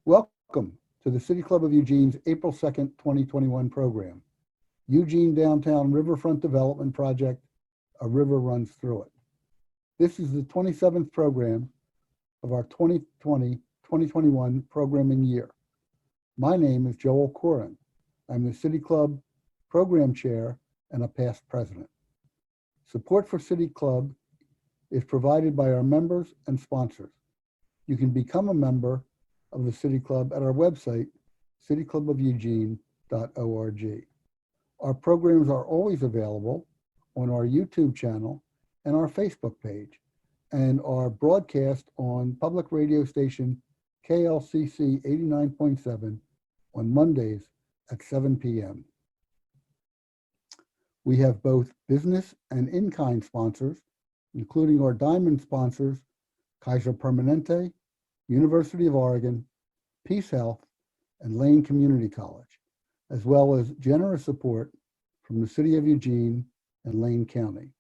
Welcome to the City Club of Eugene's April 2nd, 2021 program, Eugene Downtown Riverfront Development Project, A River Runs Through It. This is the 27th program of our 2020-2021 programming year. My name is Joel Corin. I'm the City Club Program Chair and a past president. Support for City Club is provided by our members and sponsors. You can become a member of the City Club at our website, cityclubofeugene.org. Our programs are always available on our YouTube channel and our Facebook page, and are broadcast on public radio station KLCC 89.7 on Mondays at 7 p.m. We have both business and in-kind sponsors, including our diamond sponsors, Kaiser Permanente, University of Oregon, Peace Health, and Lane Community College, as well as generous support from the City of Eugene and Lane County.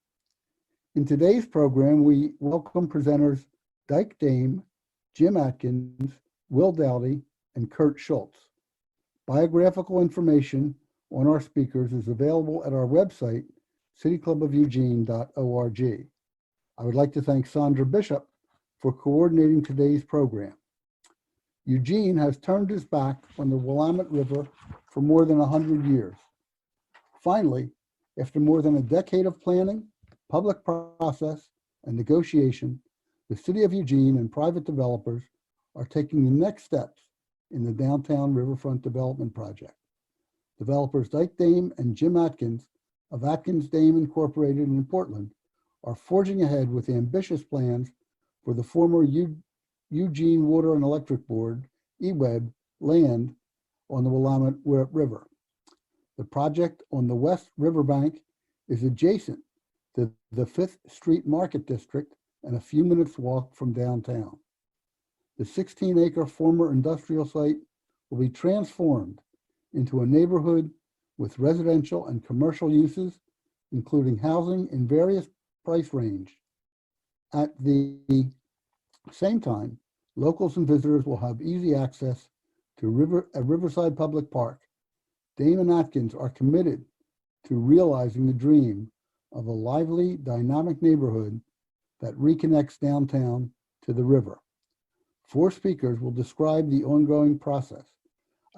In today's program, we welcome presenters Dyke Dame, Jim Atkins, Will Dowdy, and Kurt Schultz. Biographical information on our speakers is available at our website, cityclubofeugene.org. I would like to thank Sandra Bishop for coordinating today's program. Eugene has turned his back on the Willamette River for more than 100 years. Finally, after more than a decade of planning, public process, and negotiation, the City of Eugene and private developers are taking the next steps in the Downtown Riverfront Development Project. Developers Dyke Dame and Jim Atkins of Atkins Dame Incorporated in Portland are forging ahead with ambitious plans for the former Eugene Water and Electric Board, EWEB, land on the Willamette River. The project on the West Riverbank is adjacent to the 5th Street Market District and a few minutes walk from downtown. The 16-acre former industrial site will be transformed into a neighborhood with residential and commercial uses, including housing in various price range. At the same time, locals and visitors will have easy access to Riverside Public Park. Dame and Atkins are committed to realizing the dream of a lively, dynamic neighborhood that reconnects downtown to the river. 4 speakers will describe the ongoing process.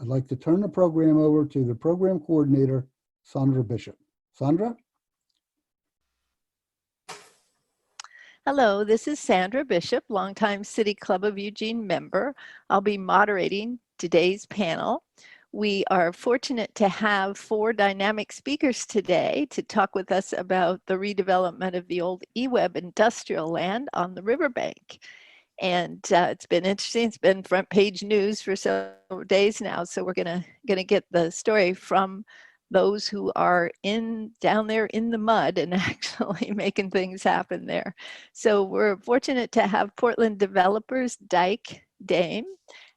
I'd like to turn the program over to the program coordinator, Sandra Bishop. Sandra? Hello, this is Sandra Bishop, longtime City Club of Eugene member. I'll be moderating today's panel. We are fortunate to have 4 dynamic speakers today to talk with us about the redevelopment of the old EWEB industrial land on the riverbank. And it's been interesting. It's been front page news for several days now. So we're gonna get the story from those who are down there in the mud and actually making things happen there. So we're fortunate to have Portland developers Dyke Dame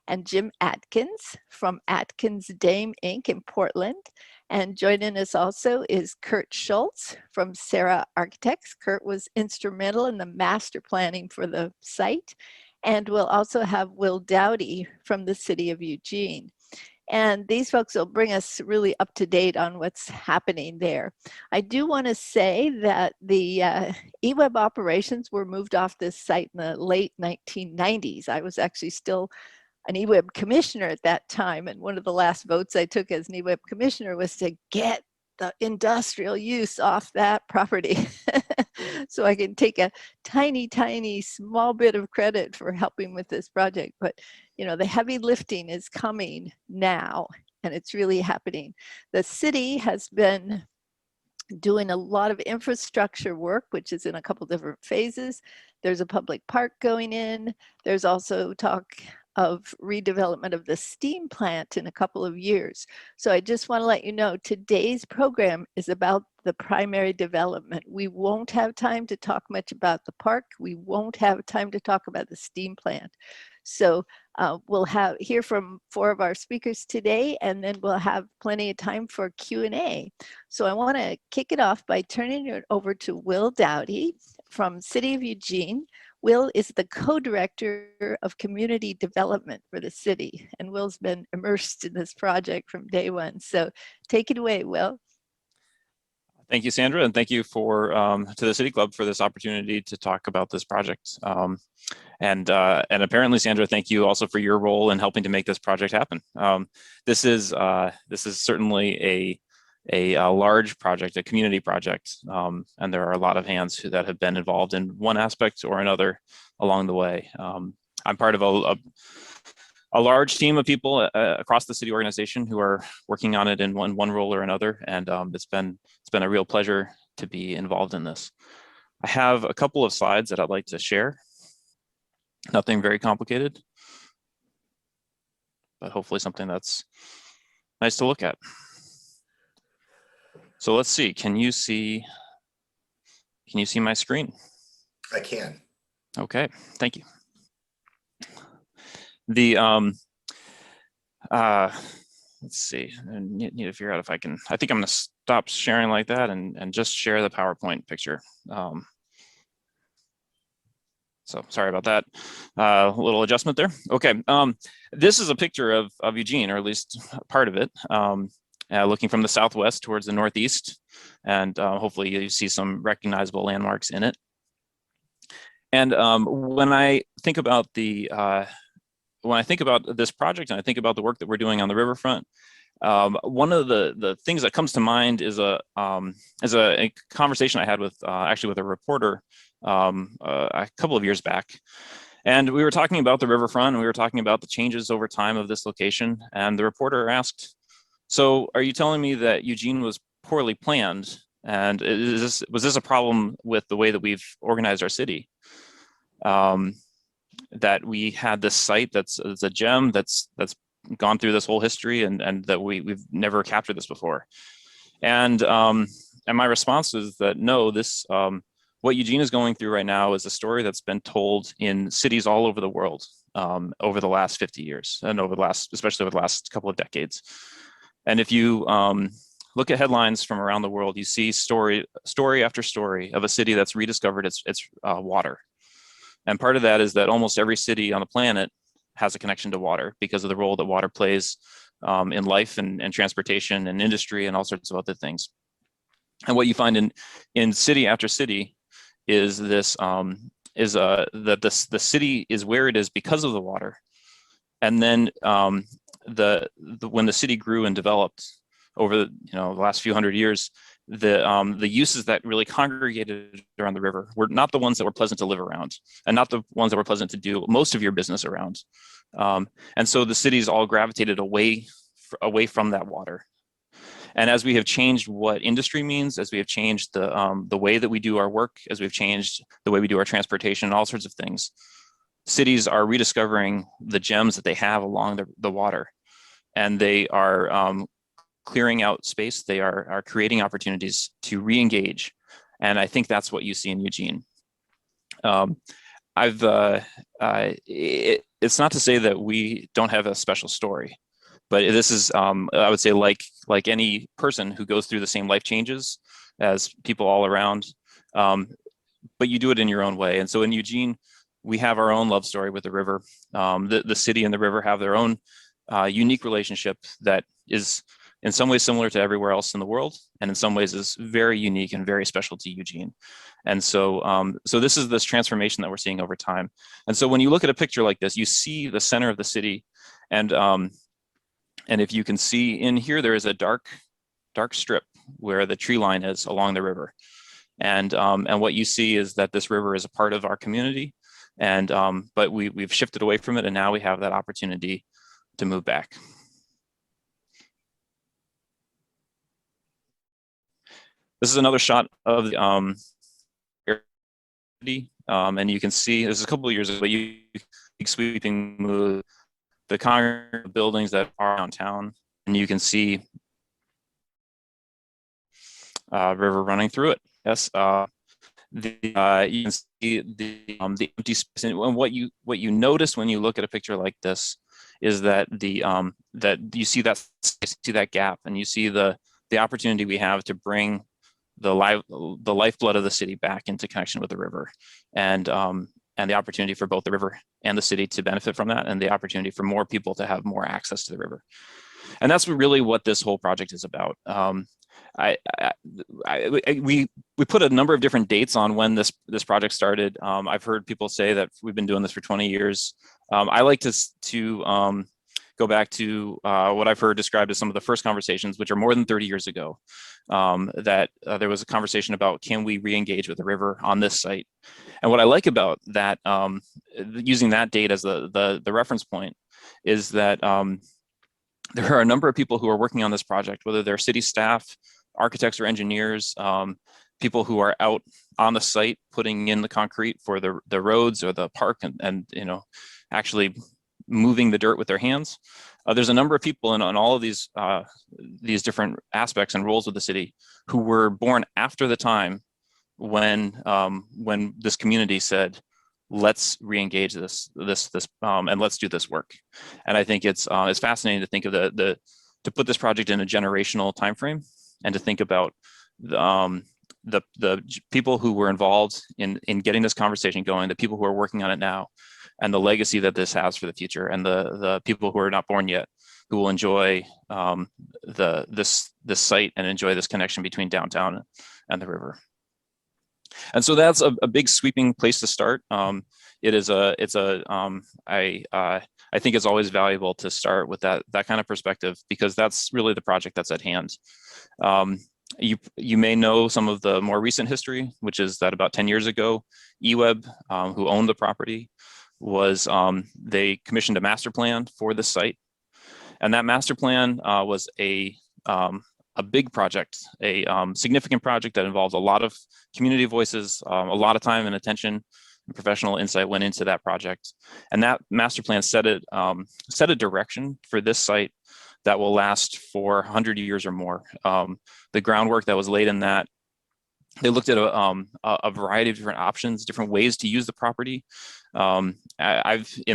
and Jim Atkins from Atkins Dame Inc. in Portland. And joining us also is Kurt Schultz from Sarah Architects. Kurt was instrumental in the master planning for the site. And we'll also have Will Dowdy from the City of Eugene. And these folks will bring us really up to date on what's happening there. I do want to say that the EWEB operations were moved off this site in the late 1990s. I was actually still an EWEB commissioner at that time. And one of the last votes I took as an EWEB commissioner was to get the industrial use off that property. So I can take a tiny, tiny, small bit of credit for helping with this project. But, you know, the heavy lifting is coming now, and it's really happening. The city has been doing a lot of infrastructure work, which is in a couple different phases. There's a public park going in. There's also talk of redevelopment of the steam plant in a couple of years. So I just want to let you know, today's program is about the primary development. We won't have time to talk much about the park. We won't have time to talk about the steam plant. So we'll hear from 4 of our speakers today, and then we'll have plenty of time for Q&A. So I want to kick it off by turning it over to Will Dowdy from City of Eugene. Will is the co-director of community development for the city, and Will's been immersed in this project from day one. So take it away, Will. Thank you, Sandra, and thank you for to the City Club for this opportunity to talk about this project. And apparently, Sandra, thank you also for your role in helping to make this project happen. This is certainly a large project, a community project, and there are a lot of hands that have been involved in one aspect or another along the way. I'm part of a large team of people across the city organization who are working on it in one role or another, and it's been a real pleasure to be involved in this. I have a couple of slides that I'd like to share. Nothing very complicated, but hopefully something that's nice to look at. So let's see, can you see my screen? I can. Okay, thank you. The let's see, I need to figure out if I think I'm gonna stop sharing like that and just share the PowerPoint picture. So sorry about that, a little adjustment there. Okay, this is a picture of Eugene, or at least part of it, looking from the southwest towards the northeast, and hopefully you see some recognizable landmarks in it. And when I think about this project, and I think about the work that we're doing on the riverfront, one of the things that comes to mind is a conversation I had with actually with a reporter a couple of years back. And we were talking about the riverfront, and we were talking about the changes over time of this location. And the reporter asked, so are you telling me that Eugene was poorly planned? And was this a problem with the way that we've organized our city? That we had this site that's a gem that's gone through this whole history, and that we've never captured this before. And my response is that no, this what Eugene is going through right now is a story that's been told in cities all over the world over the last 50 years, and especially over the last couple of decades. And if you look at headlines from around the world, you see story after story of a city that's rediscovered its water. And part of that is that almost every city on the planet has a connection to water because of the role that water plays in life and transportation and industry and all sorts of other things. And what you find in city after city is this that the city is where it is because of the water. And then when the city grew and developed over the last few hundred years, the uses that really congregated around the river were not the ones that were pleasant to live around, and not the ones that were pleasant to do most of your business around. And so the cities all gravitated away from that water. And as we have changed what industry means, as we have changed the way that we do our work, as we've changed the way we do our transportation, all sorts of things, cities are rediscovering the gems that they have along the water, and they are clearing out space. They are creating opportunities to re-engage, and I think that's what you see in Eugene. It's not to say that we don't have a special story, but this is, I would say, like any person who goes through the same life changes as people all around, but you do it in your own way. And so in Eugene, we have our own love story with the river. The city and the river have their own unique relationship that is in some ways similar to everywhere else in the world, and in some ways is very unique and very special to Eugene. And so, so this is this transformation that we're seeing over time. And so when you look at a picture like this, you see the center of the city, and if you can see in here, there is a dark strip where the tree line is along the river. And what you see is that this river is a part of our community, and but we've shifted away from it, and now we have that opportunity to move back. This is another shot of the and you can see this is a couple of years ago, but you sweeping move the concrete buildings that are downtown, and you can see river running through it. Yes, you can see the empty space. And what you notice when you look at a picture like this is that that you see that gap, and you see the opportunity we have to bring the lifeblood of the city back into connection with the river. And and the opportunity for both the river and the city to benefit from that, and the opportunity for more people to have more access to the river. And that's really what this whole project is about. We put a number of different dates on when this project started. I've heard people say that we've been doing this for 20 years. I like to go back to what I've heard described as some of the first conversations, which are more than 30 years ago, that there was a conversation about, can we re-engage with the river on this site? And what I like about that, using that date as the reference point, is that there are a number of people who are working on this project, whether they're city staff, architects or engineers, people who are out on the site putting in the concrete for the roads or the park, and actually moving the dirt with their hands. There's a number of people in all of these different aspects and roles of the city who were born after the time when this community said, let's re-engage this and let's do this work. And I think it's fascinating to think of to put this project in a generational time frame, and to think about the people who were involved in getting this conversation going, the people who are working on it now, and the legacy that this has for the future, and the people who are not born yet, who will enjoy this site and enjoy this connection between downtown and the river. And so that's a big sweeping place to start. I think it's always valuable to start with that kind of perspective, because that's really the project that's at hand. You may know some of the more recent history, which is that about 10 years ago, eWeb, who owned the property, they commissioned a master plan for the site. And that master plan was a big project, a significant project that involved a lot of community voices, a lot of time and attention and professional insight went into that project. And that master plan set a direction for this site that will last for 100 years or more. The groundwork that was laid in that, they looked at a variety of different options, different ways to use the property. In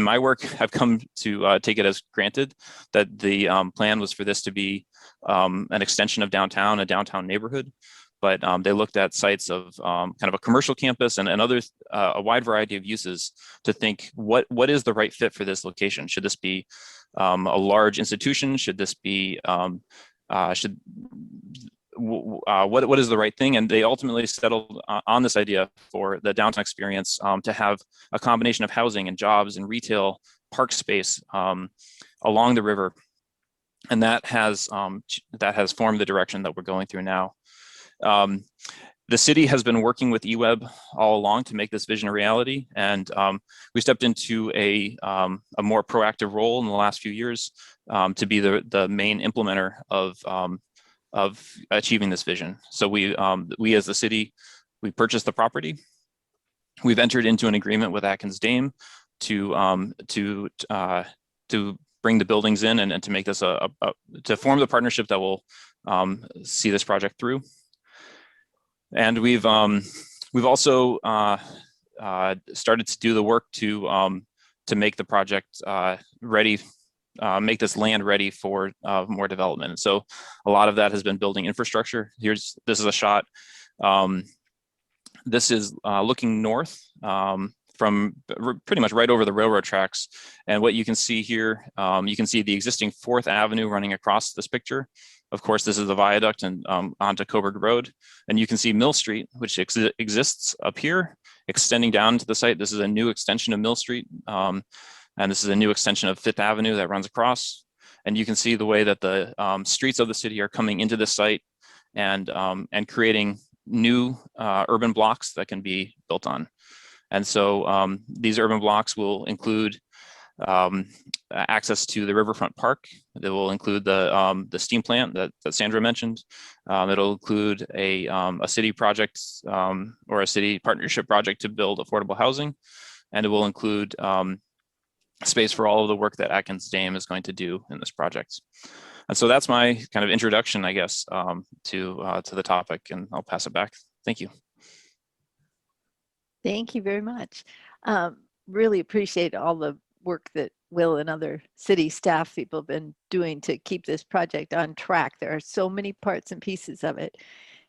my work, I've come to take it as granted that the plan was for this to be an extension of downtown, a downtown neighborhood. But they looked at sites of kind of a commercial campus and others, a wide variety of uses, to think what is the right fit for this location? Should this be a large institution? Should this be what is the right thing? And they ultimately settled on this idea for the downtown experience, to have a combination of housing and jobs and retail, park space along the river, and that has formed the direction that we're going through now. The city has been working with eWeb all along to make this vision a reality, and we stepped into a more proactive role in the last few years to be the main implementer of achieving this vision. So we as the city, we purchased the property. We've entered into an agreement with Atkins to bring the buildings in and to make this to form the partnership that will see this project through. And we've also started to do the work to make the project ready, make this land ready for more development. And so a lot of that has been building infrastructure. This is a shot. This is looking north from pretty much right over the railroad tracks. And what you can see here, you can see the existing 4th Avenue running across this picture. Of course, this is the viaduct and onto Coburg Road. And you can see Mill Street, which exists up here, extending down to the site. This is a new extension of Mill Street. And this is a new extension of 5th Avenue that runs across. And you can see the way that the streets of the city are coming into this site and creating new urban blocks that can be built on. And so these urban blocks will include access to the Riverfront Park. They will include the steam plant that Sandra mentioned. It'll include a city project or a city partnership project to build affordable housing. And it will include space for all of the work that Atkins Dame is going to do in this project. And so that's my kind of introduction, I guess, to the topic, and I'll pass it back. Thank you. Thank you very much. Really appreciate all the work that Will and other city staff people have been doing to keep this project on track. There are so many parts and pieces of it.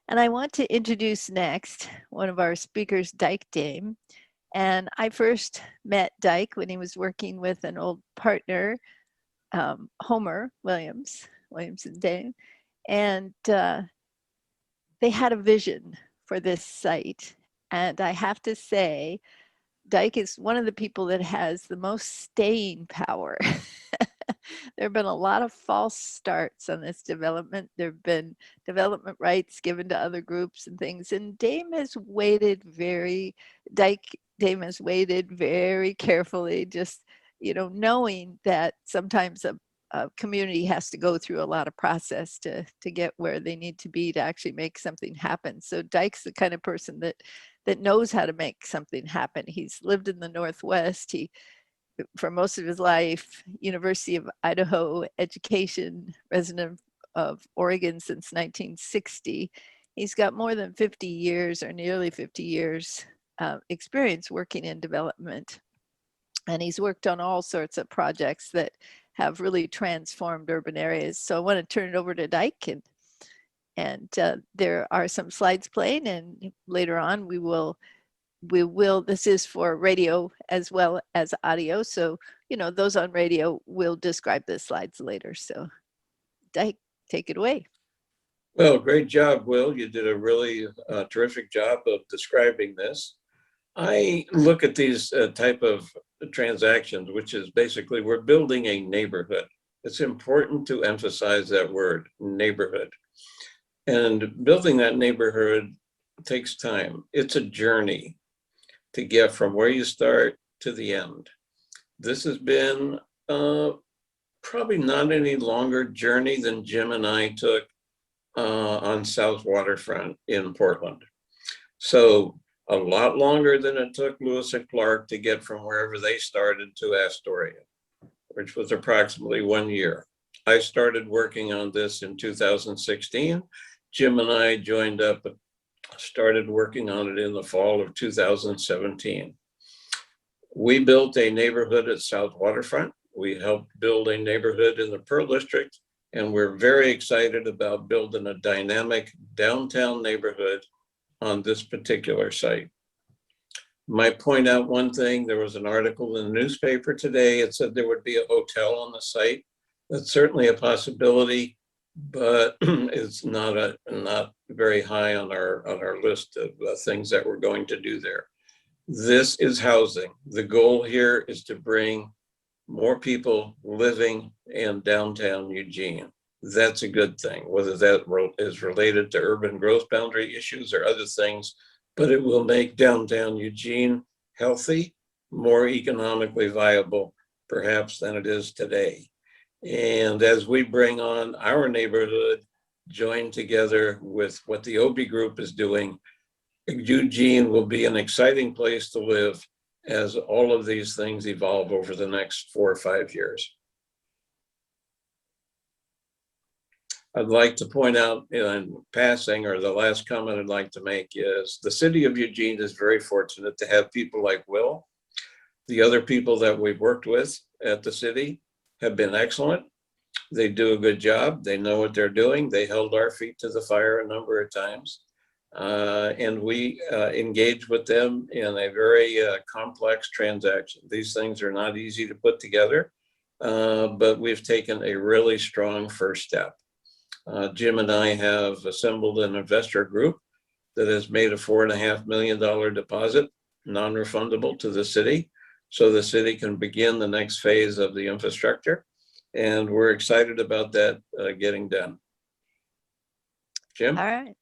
And I want to introduce next one of our speakers, Dyke Dame. And I first met Dyke when he was working with an old partner, Homer Williams and Dave. And they had a vision for this site. And I have to say, Dyke is one of the people that has the most staying power. There have been a lot of false starts on this development. There have been development rights given to other groups and things. And Dame has waited very carefully, just, knowing that sometimes a community has to go through a lot of process to get where they need to be to actually make something happen. So Dyke's the kind of person that knows how to make something happen. He's lived in the Northwest. He, for most of his life, University of Idaho education, resident of Oregon since 1960. He's got more than 50 years or nearly 50 years experience working in development. And he's worked on all sorts of projects that have really transformed urban areas. So I want to turn it over to Dyke, and there are some slides playing, and later on we will, this is for radio as well as audio. So, those on radio will describe the slides later. So Dyke, take it away. Well, great job, Will. You did a really terrific job of describing this. I look at these type of transactions, which is basically we're building a neighborhood. It's important to emphasize that word, neighborhood. And building that neighborhood takes time. It's a journey to get from where you start to the end. This has been probably not any longer journey than Jim and I took on South Waterfront in Portland. So a lot longer than it took Lewis and Clark to get from wherever they started to Astoria, which was approximately 1 year. I started working on this in 2016. Jim and I joined up, started working on it in the fall of 2017. We built a neighborhood at South Waterfront. We helped build a neighborhood in the Pearl District, and we're very excited about building a dynamic downtown neighborhood on this particular site. Might point out one thing, there was an article in the newspaper today. It said there would be a hotel on the site. That's certainly a possibility, but it's not very high on our list of things that we're going to do there. This is housing. The goal here is to bring more people living in downtown Eugene. That's a good thing, whether that is related to urban growth boundary issues or other things, but it will make downtown Eugene healthy, more economically viable, perhaps, than it is today. And as we bring on our neighborhood, join together with what the Obie Group is doing, Eugene will be an exciting place to live as all of these things evolve over the next 4 or 5 years. I'd like to point out in passing, or the last comment I'd like to make is the city of Eugene is very fortunate to have people like Will. The other people that we've worked with at the city have been excellent. They do a good job. They know what they're doing. They held our feet to the fire a number of times. And we engage with them in a very complex transaction. These things are not easy to put together, but we've taken a really strong first step. Jim and I have assembled an investor group that has made a $4.5 million deposit, non-refundable, to the city, so the city can begin the next phase of the infrastructure. And we're excited about that getting done. Jim? All right.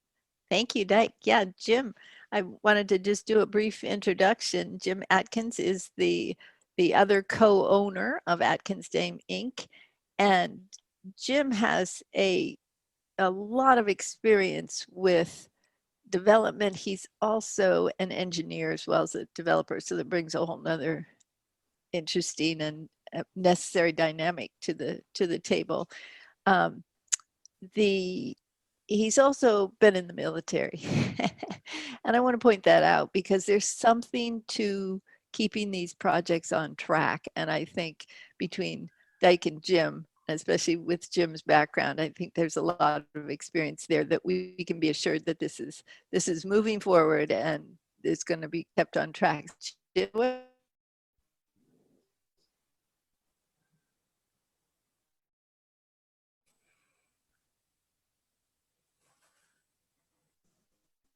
Thank you, Dyke. Yeah, Jim, I wanted to just do a brief introduction. Jim Atkins is the other co-owner of Atkins Dame Inc. And Jim has a lot of experience with development. He's also an engineer as well as a developer, so that brings a whole nother interesting and necessary dynamic to the table. He's also been in the military. And I want to point that out because there's something to keeping these projects on track. And I think between Dyke and Jim, especially with Jim's background, I think there's a lot of experience there that we can be assured that this is moving forward and it's going to be kept on track. do it.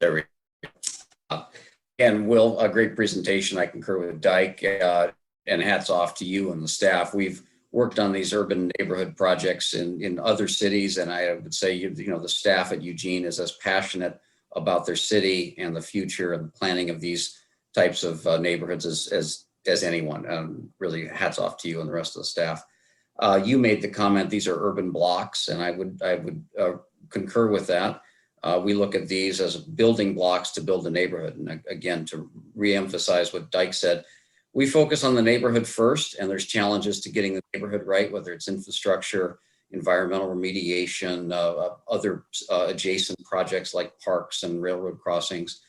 There we go. And Will, a great presentation. I concur with Dyke, and hats off to you and the staff. We've worked on these urban neighborhood projects in other cities, and I would say the staff at Eugene is as passionate about their city and the future and the planning of these types of neighborhoods as anyone. Really, hats off to you and the rest of the staff. You made the comment these are urban blocks, and I would concur with that. We look at these as building blocks to build a neighborhood. And again, to reemphasize what Dyke said, we focus on the neighborhood first, and there's challenges to getting the neighborhood right, whether it's infrastructure, environmental remediation, other adjacent projects like parks and railroad crossings.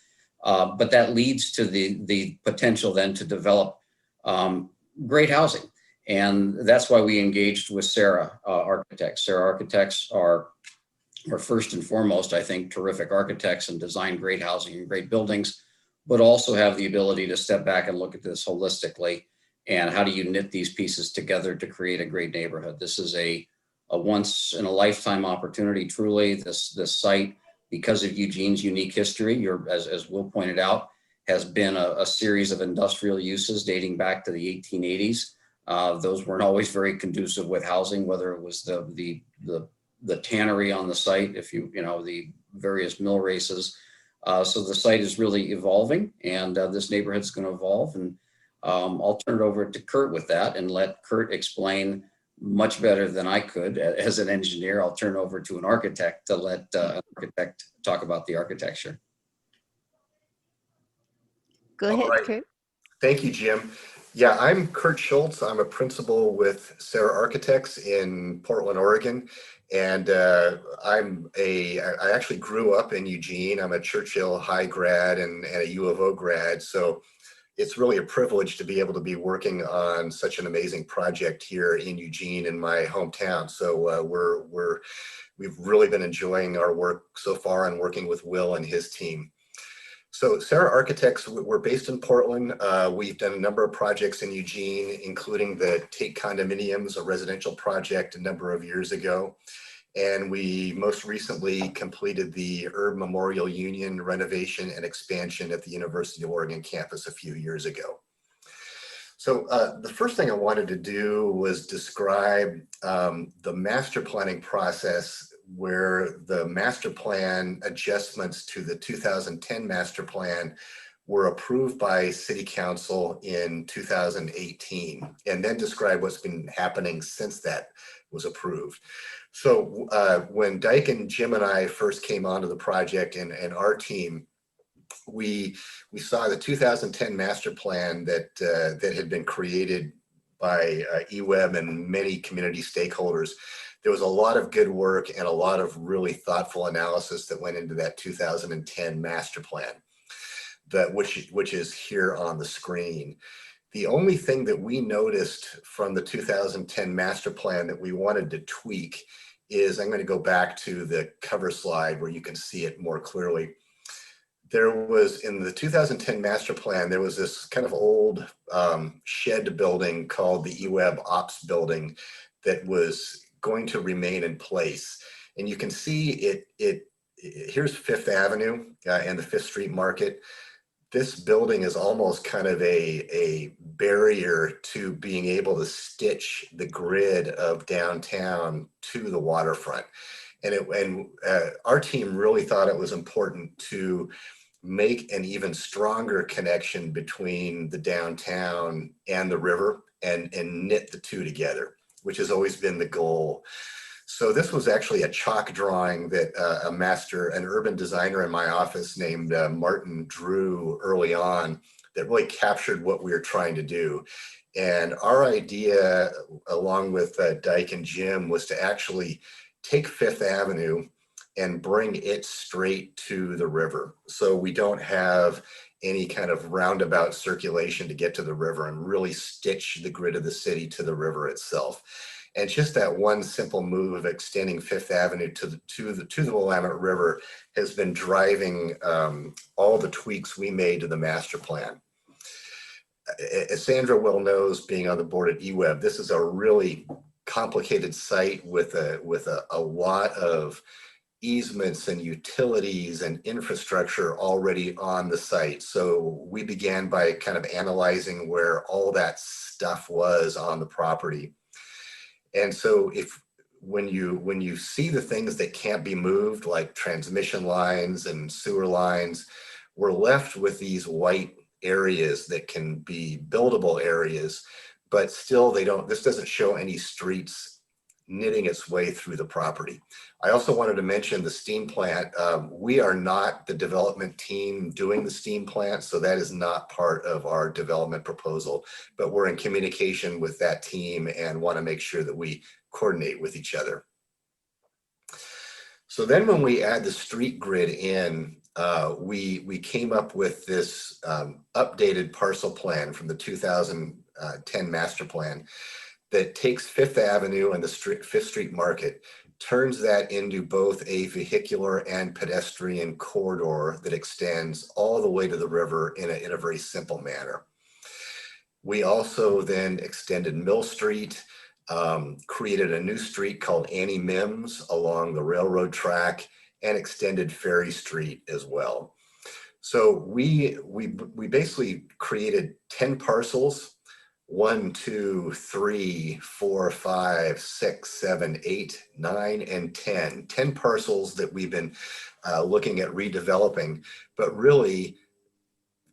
But that leads to the potential then to develop great housing. And that's why we engaged with Sarah Architects. Sarah Architects are first and foremost, I think, terrific architects and design great housing and great buildings, but also have the ability to step back and look at this holistically. And how do you knit these pieces together to create a great neighborhood? This is a once in a lifetime opportunity, truly. This site, because of Eugene's unique history, as Will pointed out, has been a series of industrial uses dating back to the 1880s. Those weren't always very conducive with housing, whether it was the tannery on the site, the various mill races. So the site is really evolving, and this neighborhood's going to evolve. And I'll turn it over to Kurt with that and let Kurt explain much better than I could as an engineer. I'll turn over to an architect to let an architect talk about the architecture. Go ahead, Right. Kurt. Thank you, Jim. Yeah, I'm Kurt Schultz. I'm a principal with Sarah Architects in Portland, Oregon. And I actually grew up in Eugene. I'm a Churchill High grad and a U of O grad. So it's really a privilege to be able to be working on such an amazing project here in Eugene, in my hometown. So we've really been enjoying our work so far and working with Will and his team. So Sarah Architects, we're based in Portland. We've done a number of projects in Eugene, including the Tate Condominiums, a residential project a number of years ago. And we most recently completed the Herb Memorial Union renovation and expansion at the University of Oregon campus a few years ago. So the first thing I wanted to do was describe the master planning process, where the master plan adjustments to the 2010 master plan were approved by City Council in 2018, and then describe what's been happening since that was approved. So when Dyke and Jim and I first came onto the project and our team, we saw the 2010 master plan that had been created by EWEB and many community stakeholders. There was a lot of good work and a lot of really thoughtful analysis that went into that 2010 master plan, which is here on the screen. The only thing that we noticed from the 2010 master plan that we wanted to tweak is, I'm going to go back to the cover slide where you can see it more clearly. There was, in the 2010 master plan, there was this kind of old shed building called the EWEB Ops building that was going to remain in place. And you can see here's Fifth Avenue and the Fifth Street Market. This building is almost kind of a barrier to being able to stitch the grid of downtown to the waterfront. And our team really thought it was important to make an even stronger connection between the downtown and the river and knit the two together, which has always been the goal. So this was actually a chalk drawing that an urban designer in my office named Martin drew early on that really captured what we were trying to do. And our idea, along with Dyke and Jim, was to actually take Fifth Avenue and bring it straight to the river. So we don't have any kind of roundabout circulation to get to the river, and really stitch the grid of the city to the river itself. And just that one simple move of extending Fifth Avenue to the Willamette River has been driving all the tweaks we made to the master plan. as Sandra well knows, being on the board at eWeb, this is a really complicated site with a lot of easements and utilities and infrastructure already on the site. So we began by kind of analyzing where all that stuff was on the property. And so when you see the things that can't be moved, like transmission lines and sewer lines, we're left with these white areas that can be buildable areas, but still this doesn't show any streets knitting its way through the property. I also wanted to mention the steam plant. We are not the development team doing the steam plant, so that is not part of our development proposal, but we're in communication with that team and want to make sure that we coordinate with each other. So then when we add the street grid in, we came up with this updated parcel plan from the 2010 master plan that takes Fifth Avenue and the Fifth Street Market, turns that into both a vehicular and pedestrian corridor that extends all the way to the river in a very simple manner. We also then extended Mill Street, created a new street called Annie Mims along the railroad track, and extended Ferry Street as well. So we basically created 10 parcels, 1, 2, 3, 4, 5, 6, 7, 8, 9, and 10 parcels that we've been looking at redeveloping. But really,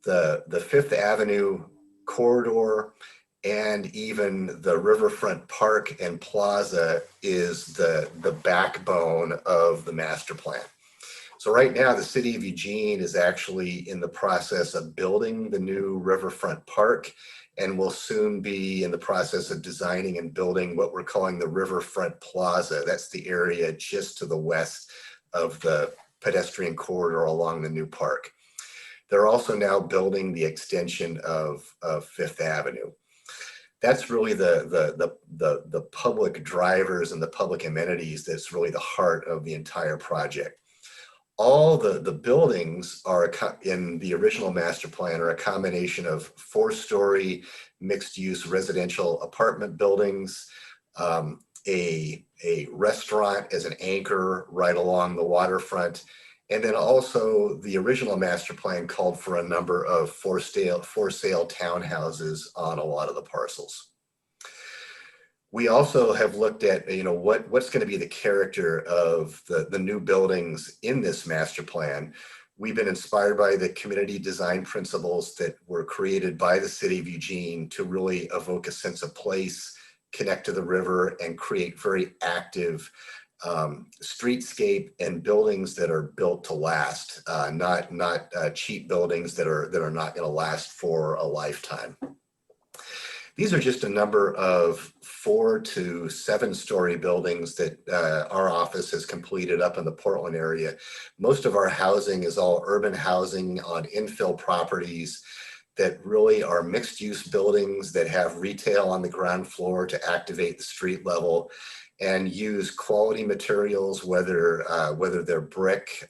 the Fifth Avenue corridor and even the Riverfront Park and Plaza is the backbone of the master plan. So right now, the city of Eugene is actually in the process of building the new Riverfront Park, and will soon be in the process of designing and building what we're calling the Riverfront Plaza. That's the area just to the west of the pedestrian corridor along the new park. They're also now building the extension of Fifth Avenue. That's really the public drivers and the public amenities that's really the heart of the entire project. All the buildings are in the original master plan are a combination of 4-story mixed-use residential apartment buildings, a restaurant as an anchor right along the waterfront, and then also the original master plan called for a number of for sale townhouses on a lot of the parcels. We also have looked at, what's going to be the character of the new buildings in this master plan. We've been inspired by the community design principles that were created by the city of Eugene to really evoke a sense of place, connect to the river, and create very active streetscape and buildings that are built to last, not cheap buildings that are not going to last for a lifetime. These are just a number of 4 to 7-story buildings that our office has completed up in the Portland area. Most of our housing is all urban housing on infill properties that really are mixed-use buildings that have retail on the ground floor to activate the street level and use quality materials, whether they're brick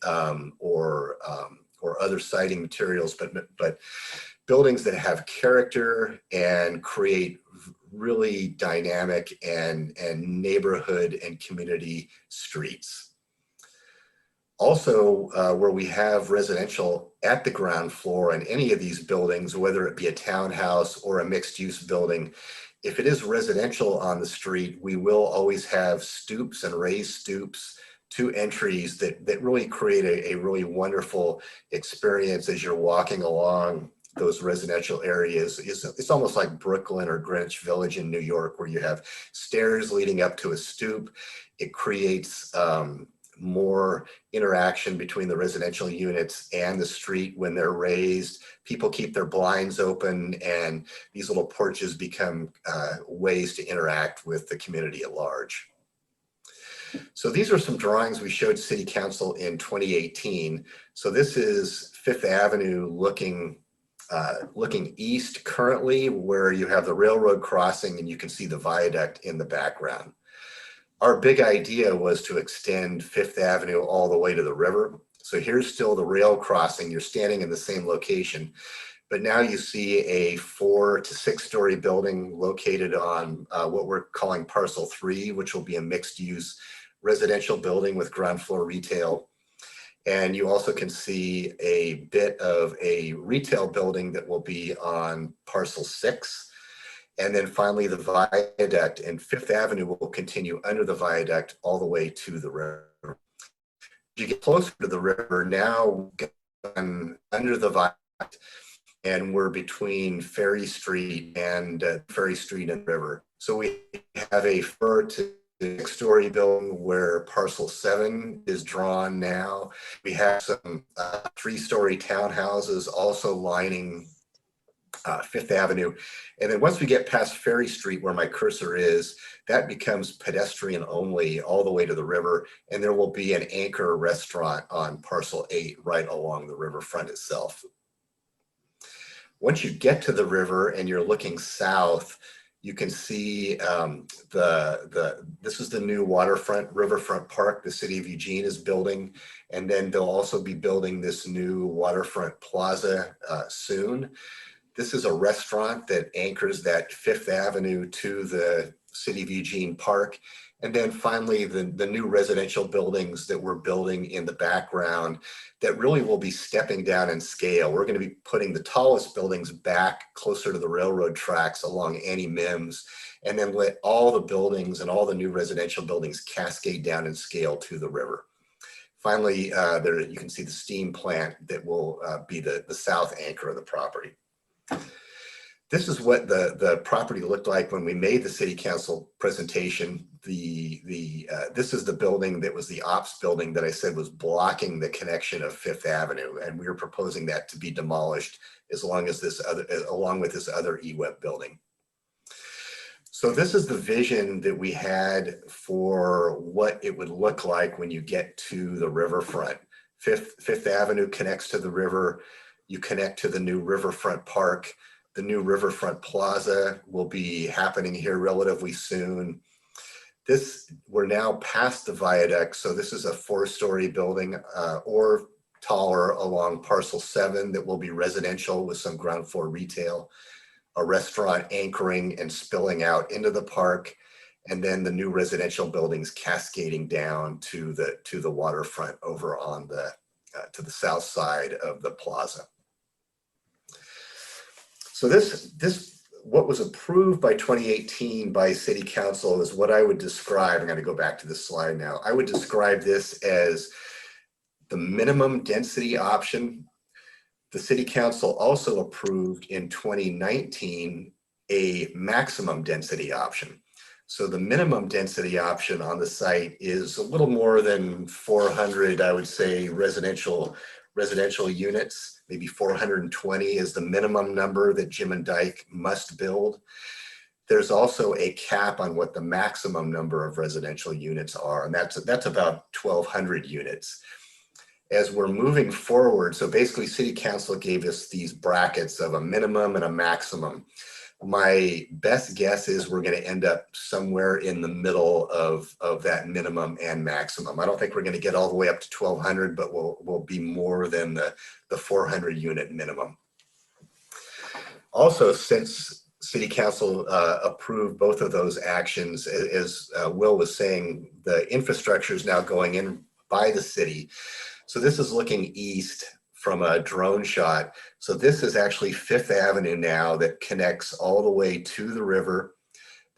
or other siding materials, but buildings that have character and create really dynamic and neighborhood and community streets. Also, where we have residential at the ground floor in any of these buildings, whether it be a townhouse or a mixed-use building, if it is residential on the street, we will always have stoops and raised stoops, 2 entries that really create a really wonderful experience as you're walking along those residential areas. It's almost like Brooklyn or Greenwich Village in New York, where you have stairs leading up to a stoop. It creates more interaction between the residential units and the street when they're raised. People keep their blinds open, and these little porches become ways to interact with the community at large. So these are some drawings we showed City Council in 2018. So this is Fifth Avenue looking east currently, where you have the railroad crossing and you can see the viaduct in the background. Our big idea was to extend Fifth Avenue all the way to the river. So here's still the rail crossing. You're standing in the same location, but now you see a 4 to 6 story building located on what we're calling Parcel 3, which will be a mixed use residential building with ground floor retail. And you also can see a bit of a retail building that will be on Parcel 6. And then finally, the viaduct and Fifth Avenue will continue under the viaduct all the way to the river. As you get closer to the river, now under the viaduct, and we're between Ferry Street and River. So we have a 4 to 6 story building where Parcel 7 is drawn now. We have some 3 story townhouses also lining Fifth Avenue. And then once we get past Ferry Street where my cursor is, that becomes pedestrian only all the way to the river. And there will be an anchor restaurant on Parcel 8 right along the riverfront itself. Once you get to the river and you're looking south, you can see this is the new Waterfront Riverfront Park the City of Eugene is building. And then they'll also be building this new Waterfront Plaza soon. This is a restaurant that anchors that Fifth Avenue to the City of Eugene Park. And then finally, the new residential buildings that we're building in the background that really will be stepping down in scale. We're going to be putting the tallest buildings back closer to the railroad tracks along Annie Mims, and then let all the buildings and all the new residential buildings cascade down in scale to the river. Finally, there you can see the steam plant that will be the south anchor of the property. This is what the property looked like when we made the city council presentation. This is the building that was the ops building that I said was blocking the connection of Fifth Avenue, and we were proposing that to be demolished along with this other EWEB building. So this is the vision that we had for what it would look like when you get to the riverfront. Fifth Avenue connects to the river. You connect to the new Riverfront Park. The new Riverfront Plaza will be happening here relatively soon. We're now past the viaduct, so this is a 4 story building or taller along Parcel 7 that will be residential with some ground floor retail, a restaurant anchoring and spilling out into the park, and then the new residential buildings cascading down to the waterfront over on to the south side of the plaza. So what was approved by 2018 by City Council is what I would describe, I'm going to go back to this slide now. I would describe this as the minimum density option. The City Council also approved in 2019 a maximum density option. So the minimum density option on the site is a little more than 400, I would say, residential units. Maybe 420 is the minimum number that Jim and Dyke must build. There's also a cap on what the maximum number of residential units are, and that's about 1,200 units. As we're moving forward, so basically City Council gave us these brackets of a minimum and a maximum. My best guess is we're going to end up somewhere in the middle of that minimum and maximum. I don't think we're going to get all the way up to 1,200, but we'll be more than the 400 unit minimum. Also, since City Council approved both of those actions, as Will was saying, the infrastructure is now going in by the city. So this is looking east from a drone shot. So this is actually Fifth Avenue now that connects all the way to the river.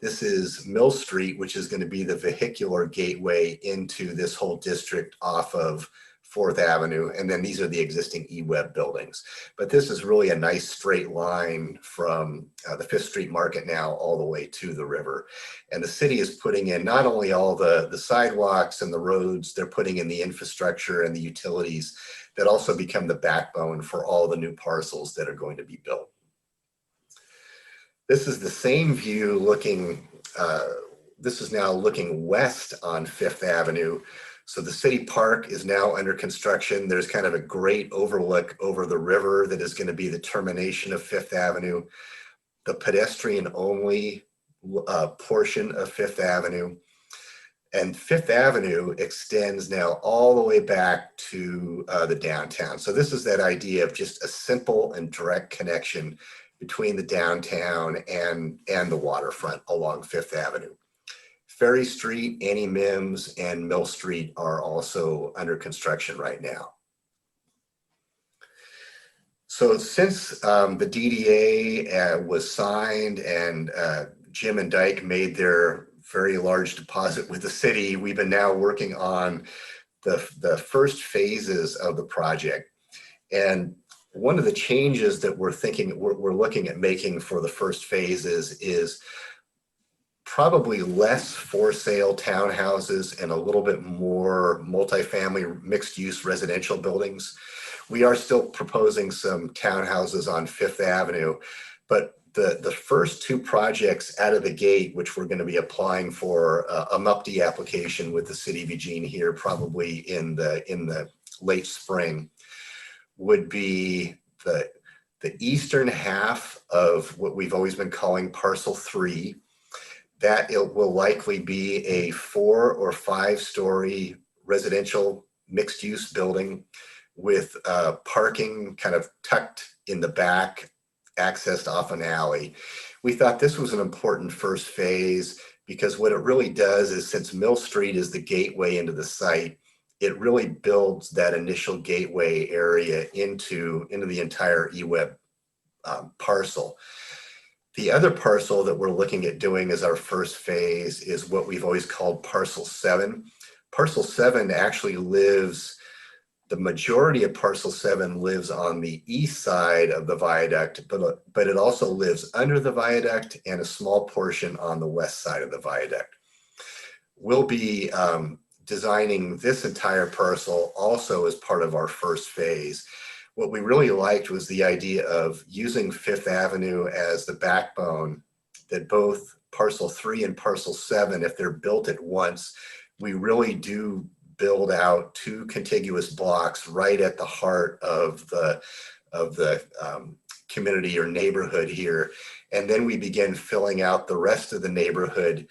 This is Mill Street, which is going to be the vehicular gateway into this whole district off of 4th Avenue. And then these are the existing EWEB buildings. But this is really a nice straight line from the 5th Street Market now all the way to the river. And the city is putting in not only all the sidewalks and the roads, they're putting in the infrastructure and the utilities that also become the backbone for all the new parcels that are going to be built. This is the same view looking, this is now looking west on 5th Avenue. So the city park is now under construction. There's kind of a great overlook over the river that is going to be the termination of 5th Avenue, the pedestrian only portion of 5th Avenue. And Fifth Avenue extends now all the way back to the downtown. So this is that idea of just a simple and direct connection between the downtown and the waterfront along Fifth Avenue. Ferry Street, Annie Mims, and Mill Street are also under construction right now. So since the DDA was signed and Jim and Dyke made their very large deposit with the city, we've been now working on the first phases of the project. And one of the changes that we're looking at making for the first phases is probably less for sale townhouses and a little bit more multifamily mixed use residential buildings. We are still proposing some townhouses on Fifth Avenue, but the first two projects out of the gate, which we're going to be applying for a MUPD application with the city of Eugene here, probably in the late spring, would be the eastern half of what we've always been calling Parcel 3. That it will likely be a 4 or 5 story residential mixed use building with parking kind of tucked in the back, accessed off an alley. We thought this was an important first phase because what it really does is, since Mill Street is the gateway into the site, it really builds that initial gateway area into the entire eWeb parcel. The other parcel that we're looking at doing as our first phase is what we've always called Parcel 7. Parcel 7 actually lives, the majority of Parcel 7 lives on the east side of the viaduct, but it also lives under the viaduct and a small portion on the west side of the viaduct. We'll be designing this entire parcel also as part of our first phase. What we really liked was the idea of using Fifth Avenue as the backbone, that both Parcel 3 and Parcel 7, if they're built at once, we really do build out 2 contiguous blocks right at the heart of the community or neighborhood here. And then we begin filling out the rest of the neighborhood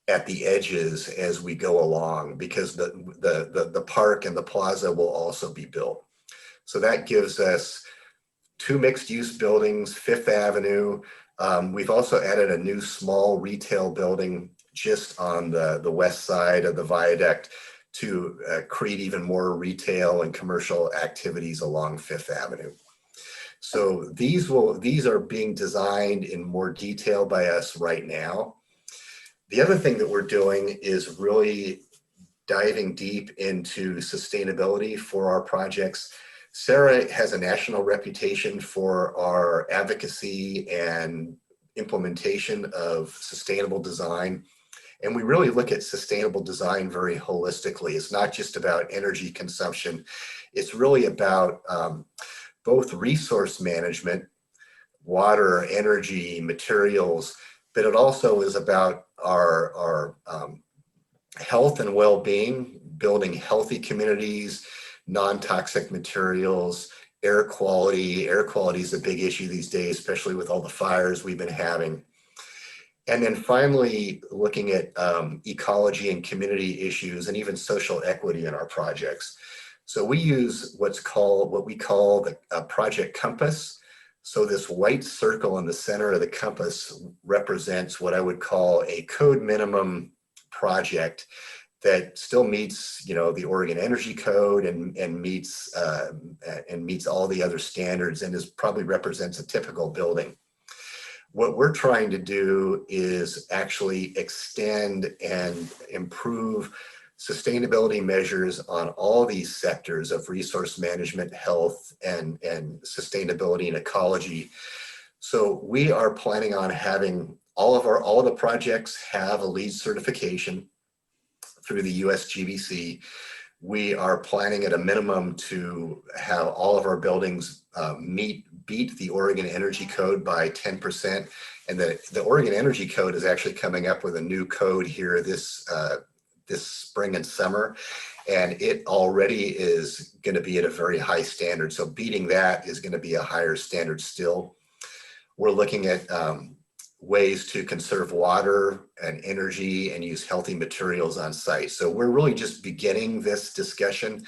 at the edges as we go along, because the park and the plaza will also be built. So that gives us 2 mixed-use buildings, Fifth Avenue. We've also added a new small retail building just on the west side of the viaduct to create even more retail and commercial activities along Fifth Avenue. So these are being designed in more detail by us right now. The other thing that we're doing is really diving deep into sustainability for our projects. Sarah has a national reputation for our advocacy and implementation of sustainable design. And we really look at sustainable design very holistically. It's not just about energy consumption. It's really about both resource management, water, energy, materials, but it also is about our health and well-being, building healthy communities, non-toxic materials, air quality. Air quality is a big issue these days, especially with all the fires we've been having. And then finally, looking at ecology and community issues and even social equity in our projects. So we use what we call the project compass. So this white circle in the center of the compass represents what I would call a code minimum project that still meets, the Oregon Energy Code and meets all the other standards, and probably represents a typical building. What we're trying to do is actually extend and improve sustainability measures on all these sectors of resource management, health, and sustainability and ecology. So we are planning on having all of the projects have a LEED certification through the USGBC. We are planning at a minimum to have all of our buildings beat the Oregon Energy Code by 10%. And the Oregon Energy Code is actually coming up with a new code here this spring and summer. And it already is going to be at a very high standard. So beating that is going to be a higher standard still. We're looking at ways to conserve water and energy and use healthy materials on site. So we're really just beginning this discussion,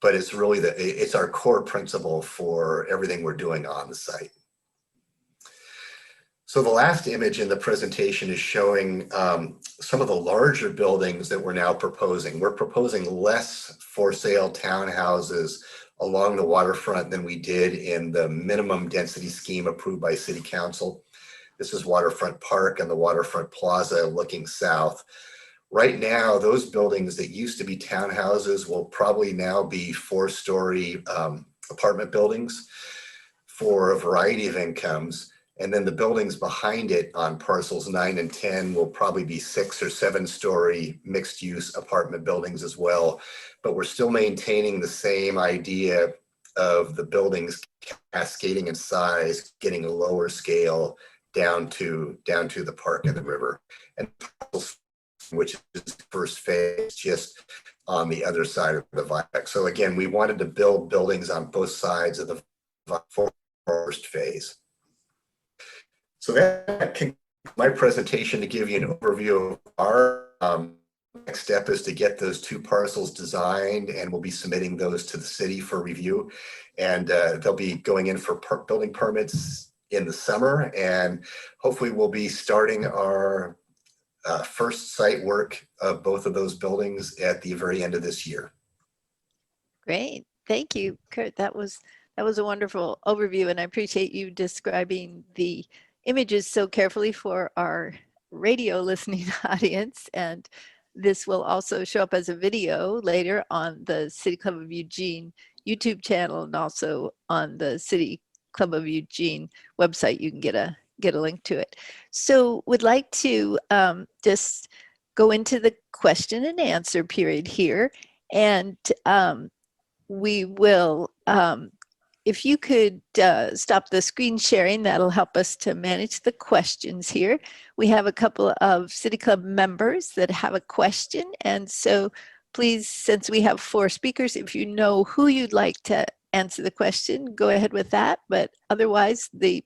but it's really it's our core principle for everything we're doing on the site. So the last image in the presentation is showing some of the larger buildings that we're now proposing. We're proposing less for sale townhouses along the waterfront than we did in the minimum density scheme approved by City Council. This is Waterfront Park and the Waterfront Plaza looking south. Right now, those buildings that used to be townhouses will probably now be 4-story apartment buildings for a variety of incomes. And then the buildings behind it on parcels 9 and 10 will probably be 6 or 7-story mixed use apartment buildings as well. But we're still maintaining the same idea of the buildings cascading in size, getting a lower scale down to the park and the river. And which is the first phase, just on the other side of the viaduct. So again, we wanted to build buildings on both sides of the first phase. So that concludes my presentation to give you an overview of our next step is to get those 2 parcels designed, and we'll be submitting those to the city for review. And they'll be going in for building permits in the summer, and hopefully we'll be starting our first site work of both of those buildings at the very end of this year. Great. Thank you, Kurt. That was a wonderful overview, and I appreciate you describing the images so carefully for our radio listening audience. And this will also show up as a video later on the City Club of Eugene YouTube channel, and also on the City Club of Eugene website. You can get a link to it. So would like to just go into the question and answer period here. And we will, if you could stop the screen sharing, that'll help us to manage the questions here. We have a couple of City Club members that have a question. And so please, since we have 4 speakers, if you know who you'd like to answer the question, go ahead with that. But otherwise, the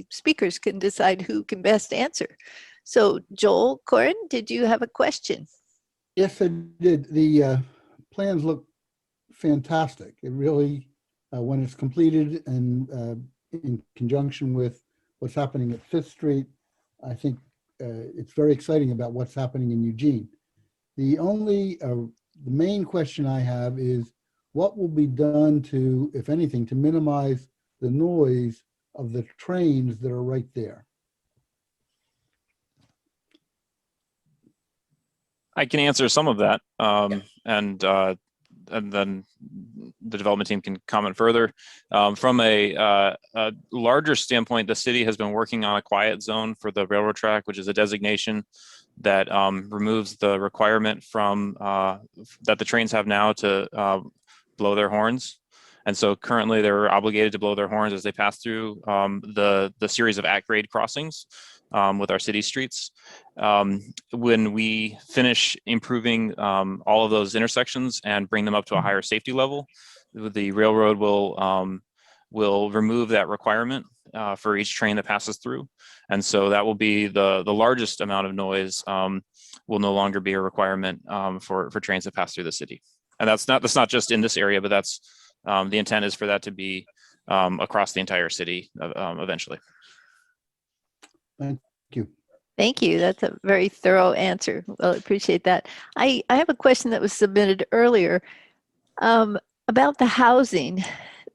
speakers can decide who can best answer. So Joel Corin, did you have a question? Yes, I did. The plans look fantastic. It really, when it's completed and in conjunction with what's happening at 5th Street, I think it's very exciting about what's happening in Eugene. The main question I have is, what will be done to, if anything, to minimize the noise of the trains that are right there? I can answer some of that, and then the development team can comment further. From a larger standpoint, the city has been working on a quiet zone for the railroad track, which is a designation that removes the requirement from that the trains have now to blow their horns. And so currently they're obligated to blow their horns as they pass through the series of at-grade crossings with our city streets. When we finish improving all of those intersections and bring them up to a higher safety level, the railroad will remove that requirement for each train that passes through. And so that will be the largest amount of noise will no longer be a requirement for trains that pass through the city. And that's not just in this area, but that's the intent is for that to be across the entire city eventually. Thank you. Thank you. That's a very thorough answer. Well, I appreciate that. I have a question that was submitted earlier about the housing.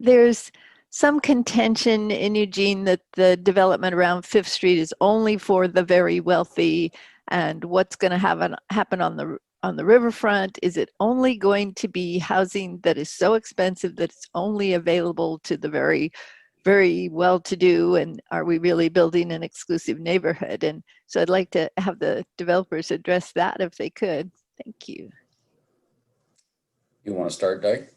There's some contention in Eugene that the development around 5th Street is only for the very wealthy, and what's going to happen on the riverfront. Is it only going to be housing that is so expensive that it's only available to the very, very well-to-do, and are we really building an exclusive neighborhood? And so I'd like to have the developers address that if they could. Thank you. You want to start, Dyke?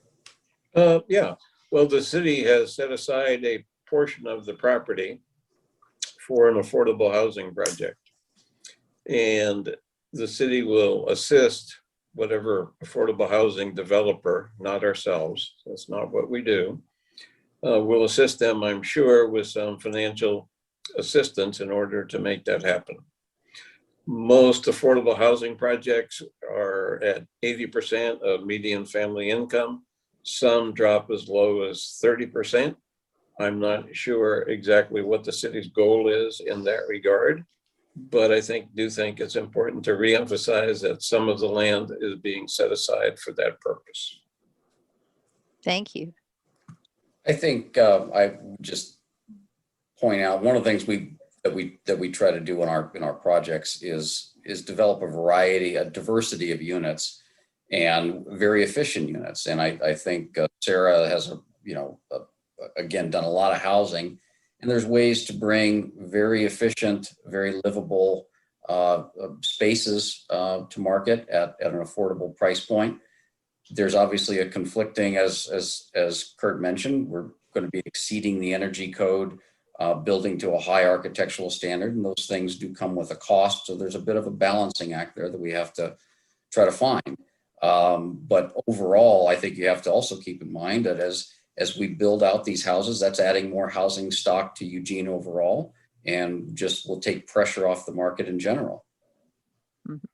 Yeah, well, the city has set aside a portion of the property for an affordable housing project. And the city will assist whatever affordable housing developer, not ourselves, that's not what we do. We'll assist them, I'm sure, with some financial assistance in order to make that happen. Most affordable housing projects are at 80% of median family income. Some drop as low as 30%. I'm not sure exactly what the city's goal is in that regard, but I do think it's important to reemphasize that some of the land is being set aside for that purpose. Thank you. I think I would just point out one of the things that we try to do in our projects is develop a diversity of units and very efficient units. And I think Sarah has again done a lot of housing, and there's ways to bring very efficient, very livable spaces to market at an affordable price point. There's obviously a conflicting, as Kurt mentioned, we're going to be exceeding the energy code, building to a high architectural standard, and those things do come with a cost. So there's a bit of a balancing act there that we have to try to find. But overall, I think you have to also keep in mind that as we build out these houses, that's adding more housing stock to Eugene overall, and just will take pressure off the market in general. Mm-hmm.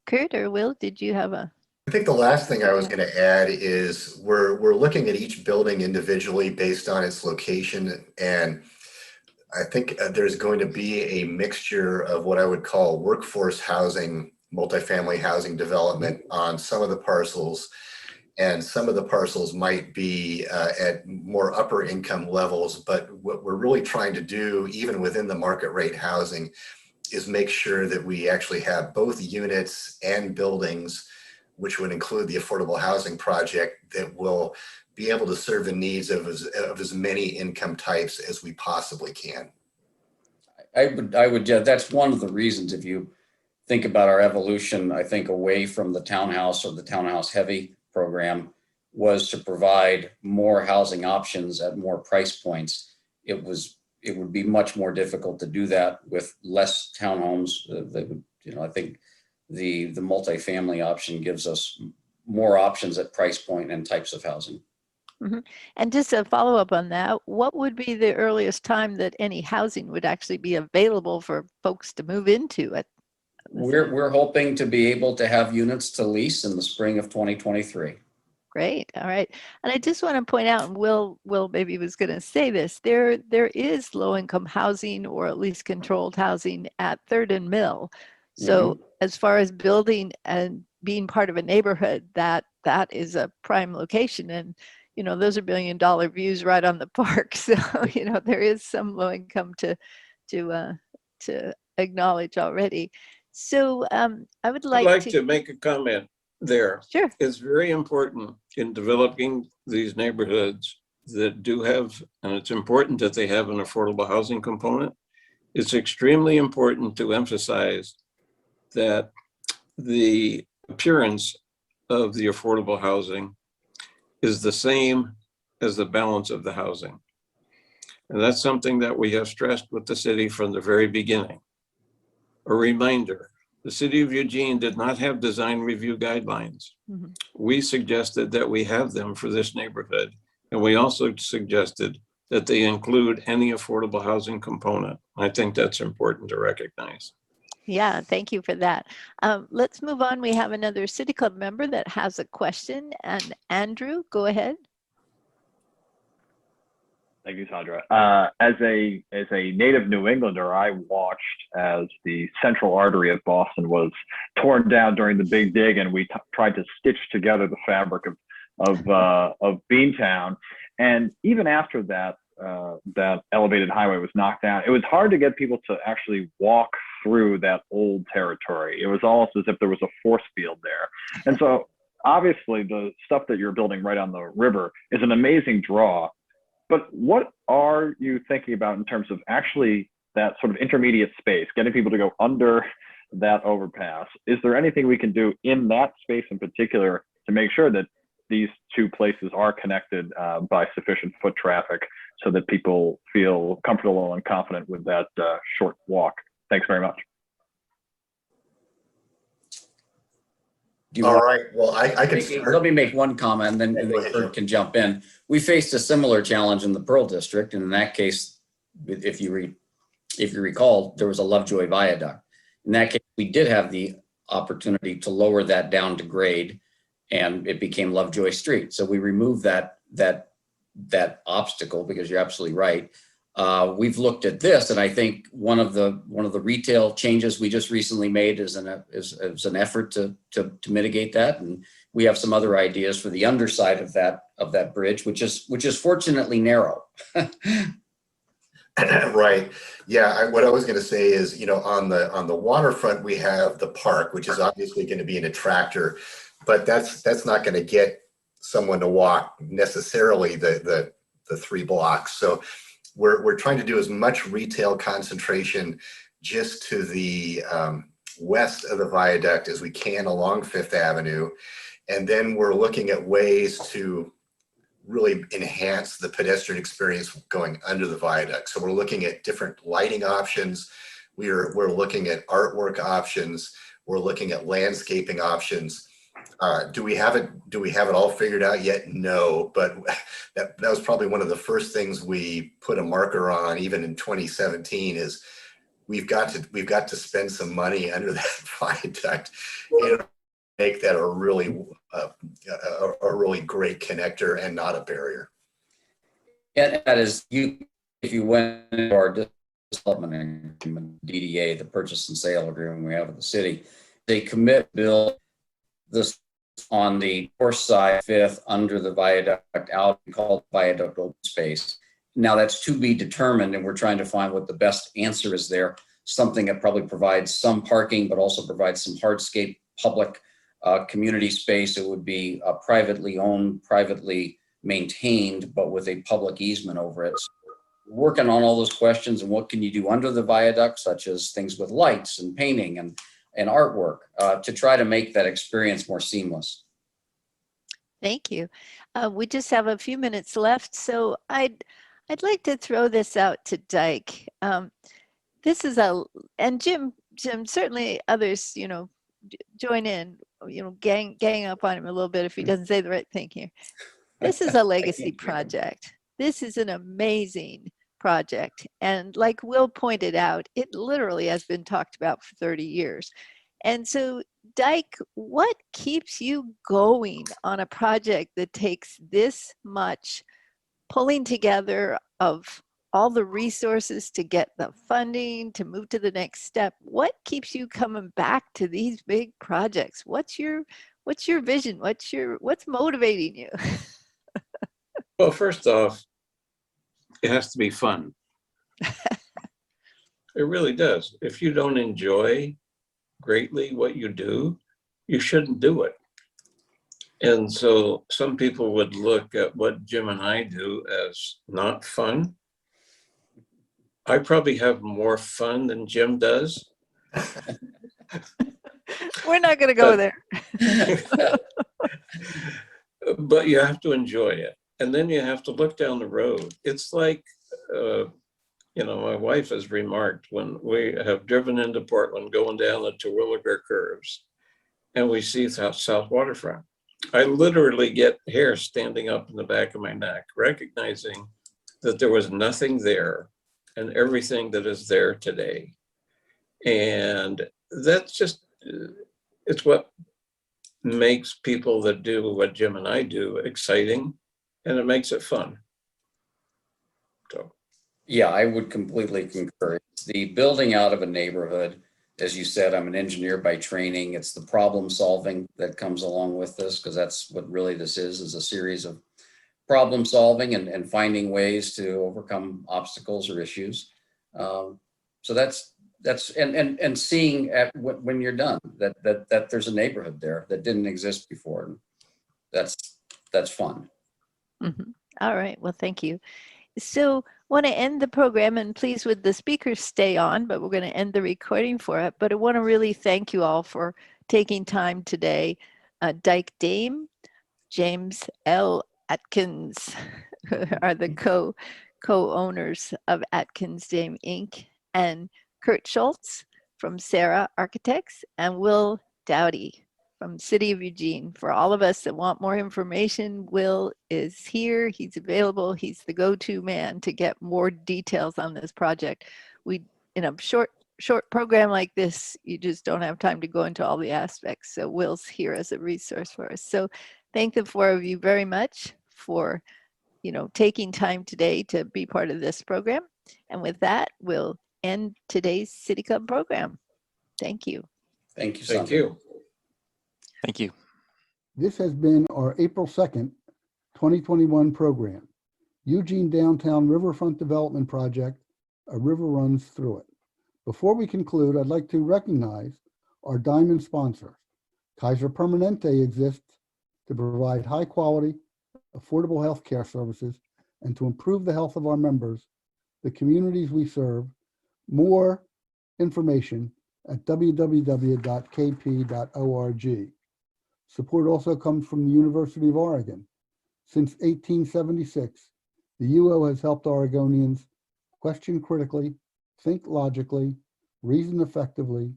Kurt or Will, did you have a? I think the last thing I was going to add is we're looking at each building individually based on its location, and I think there's going to be a mixture of what I would call workforce housing, multifamily housing development on some of the parcels, and some of the parcels might be at more upper income levels. But what we're really trying to do, even within the market rate housing, is make sure that we actually have both units and buildings, which would include the affordable housing project, that will be able to serve the needs of as many income types as we possibly can. I would, that's one of the reasons, if you think about our evolution, I think away from the townhouse or the townhouse heavy program, was to provide more housing options at more price points. It would be much more difficult to do that with less townhomes. I think the multifamily option gives us more options at price point and types of housing. Mm-hmm. And just a follow up on that, what would be the earliest time that any housing would actually be available for folks to move into it? We're hoping to be able to have units to lease in the spring of 2023. Great. All right. And I just want to point out, and Will maybe was going to say this, there is low income housing, or at least controlled housing, at 3rd and Mill. So as far as building and being part of a neighborhood, that is a prime location. And, those are $1 billion views right on the park. So, there is some low income to acknowledge already. So I would like to make a comment there. Sure. It's very important in developing these neighborhoods that do have, and it's important that they have an affordable housing component. It's extremely important to emphasize that the appearance of the affordable housing is the same as the balance of the housing. And that's something that we have stressed with the city from the very beginning. A reminder, the city of Eugene did not have design review guidelines. Mm-hmm. We suggested that we have them for this neighborhood. And we also suggested that they include any affordable housing component. I think that's important to recognize. Yeah, thank you for that. Let's move on. We have another City Club member that has a question. And Andrew, go ahead. Thank you, Sandra. As a native New Englander, I watched as the central artery of Boston was torn down during the Big Dig, and we tried to stitch together the fabric of Beantown. And even after that, that elevated highway was knocked down, it was hard to get people to actually walk through that old territory. It was almost as if there was a force field there. And so obviously the stuff that you're building right on the river is an amazing draw. But what are you thinking about in terms of actually that sort of intermediate space, getting people to go under that overpass? Is there anything we can do in that space in particular to make sure that these two places are connected by sufficient foot traffic so that people feel comfortable and confident with that short walk? Thanks very much. All right. Well, I can start. Let me make one comment, and then Kurt can jump in. We faced a similar challenge in the Pearl District, and in that case, if you recall, there was a Lovejoy viaduct. In that case, we did have the opportunity to lower that down to grade, and it became Lovejoy Street. So we removed that obstacle, because you're absolutely right. We've looked at this, and I think one of the retail changes we just recently made is an effort to mitigate that, and we have some other ideas for the underside of that bridge, which is fortunately narrow. Right. Yeah. What I was going to say is, on the waterfront, we have the park, which is obviously going to be an attractor, but that's not going to get someone to walk necessarily the 3 blocks. So we're trying to do as much retail concentration just to the west of the viaduct as we can along Fifth Avenue. And then we're looking at ways to really enhance the pedestrian experience going under the viaduct. So we're looking at different lighting options. We're looking at artwork options. We're looking at landscaping options. Do we have it all figured out yet? No, but that was probably one of the first things we put a marker on, even in 2017, is we've got to spend some money under that viaduct and make that a really great connector and not a barrier. And that is, if you went to our development agreement, DDA, the purchase and sale agreement we have with the city, they commit to build this on the north side, Fifth, under the viaduct, out called viaduct open space. Now that's to be determined, and we're trying to find what the best answer is there. Something that probably provides some parking, but also provides some hardscape public community space. It would be privately owned, privately maintained, but with a public easement over it. So working on all those questions, and what can you do under the viaduct, such as things with lights and painting and artwork, to try to make that experience more seamless. Thank you. We just have a few minutes left, so I'd like to throw this out to Dyke. This is and Jim, certainly others, join in, gang up on him a little bit if he doesn't say the right thing here. This is a legacy project. This is an amazing project. And like Will pointed out, it literally has been talked about for 30 years. And so, Dyke, what keeps you going on a project that takes this much pulling together of all the resources to get the funding, to move to the next step? What keeps you coming back to these big projects? What's your vision? What's motivating you? Well, first off, it has to be fun. It really does. If you don't enjoy greatly what you do, you shouldn't do it. And so some people would look at what Jim and I do as not fun. I probably have more fun than Jim does. We're not going to go there. But you have to enjoy it. And then you have to look down the road. It's like, my wife has remarked, when we have driven into Portland going down the Terwilliger curves and we see South Waterfront, I literally get hair standing up in the back of my neck, recognizing that there was nothing there and everything that is there today. And that's just, it's what makes people that do what Jim and I do exciting, and it makes it fun. So. Yeah, I would completely concur. It's the building out of a neighborhood. As you said, I'm an engineer by training. It's the problem solving that comes along with this, because that's what really this is a series of problem solving and finding ways to overcome obstacles or issues. So that's and seeing when you're done that there's a neighborhood there that didn't exist before. And that's fun. Mm-hmm. All right. Well, thank you. So want to end the program, and please would the speakers stay on, but we're going to end the recording for it. But I want to really thank you all for taking time today. Dyke Dame, James L. Atkins are the co-owners of Atkins Dame Inc., and Kurt Schultz from Sarah Architects, and Will Dowdy from City of Eugene. For all of us that want more information, Will is here. He's available. He's the go-to man to get more details on this project. We, in a short program like this, you just don't have time to go into all the aspects. So Will's here as a resource for us. So thank the four of you very much for, taking time today to be part of this program. And with that, we'll end today's City Club program. Thank you. Thank you, Thank Sandra. you. Thank you. This has been our April 2nd, 2021 program, Eugene Downtown Riverfront Development Project, A River Runs Through It. Before we conclude, I'd like to recognize our diamond sponsors. Kaiser Permanente exists to provide high quality, affordable health care services and to improve the health of our members, the communities we serve. More information at www.kp.org. Support also comes from the University of Oregon. Since 1876, the UO has helped Oregonians question critically, think logically, reason effectively,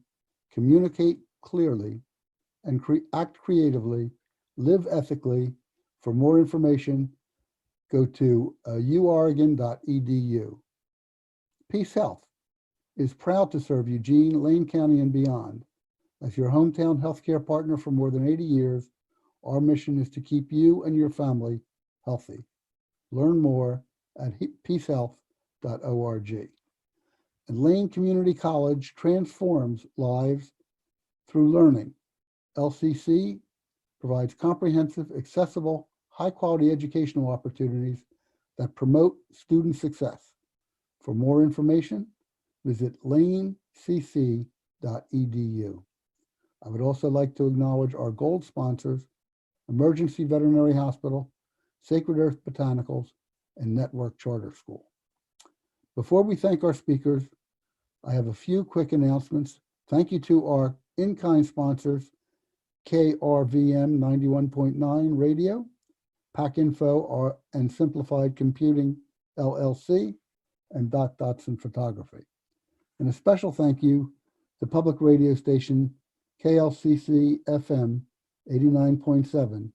communicate clearly, and act creatively, live ethically. For more information, go to uoregon.edu. Peace Health is proud to serve Eugene, Lane County, and beyond. As your hometown healthcare partner for more than 80 years, our mission is to keep you and your family healthy. Learn more at peacehealth.org. And Lane Community College transforms lives through learning. LCC provides comprehensive, accessible, high-quality educational opportunities that promote student success. For more information, visit lanecc.edu. I would also like to acknowledge our gold sponsors, Emergency Veterinary Hospital, Sacred Earth Botanicals, and Network Charter School. Before we thank our speakers, I have a few quick announcements. Thank you to our in-kind sponsors, KRVM 91.9 Radio, PacInfo and Simplified Computing LLC, and Dotson Photography. And a special thank you to public radio station KLCC FM 89.7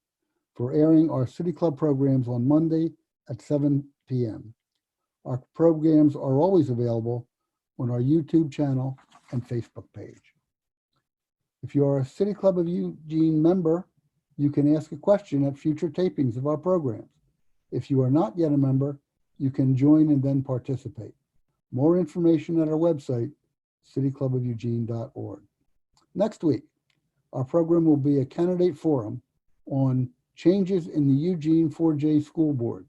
for airing our City Club programs on Monday at 7 p.m. Our programs are always available on our YouTube channel and Facebook page. If you are a City Club of Eugene member, you can ask a question at future tapings of our programs. If you are not yet a member, you can join and then participate. More information at our website, cityclubofeugene.org. Next week, our program will be a candidate forum on changes in the Eugene 4J School Board,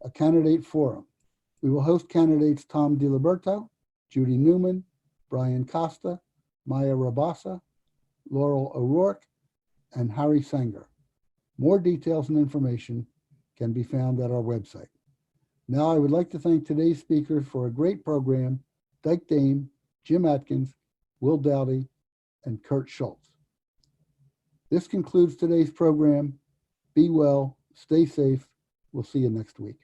a candidate forum. We will host candidates Tom DiLiberto, Judy Newman, Brian Costa, Maya Rabasa, Laurel O'Rourke, and Harry Sanger. More details and information can be found at our website. Now I would like to thank today's speakers for a great program, Dyke Dame, Jim Atkins, Will Dowdy, and Kurt Schultz. This concludes today's program. Be well, stay safe. We'll see you next week.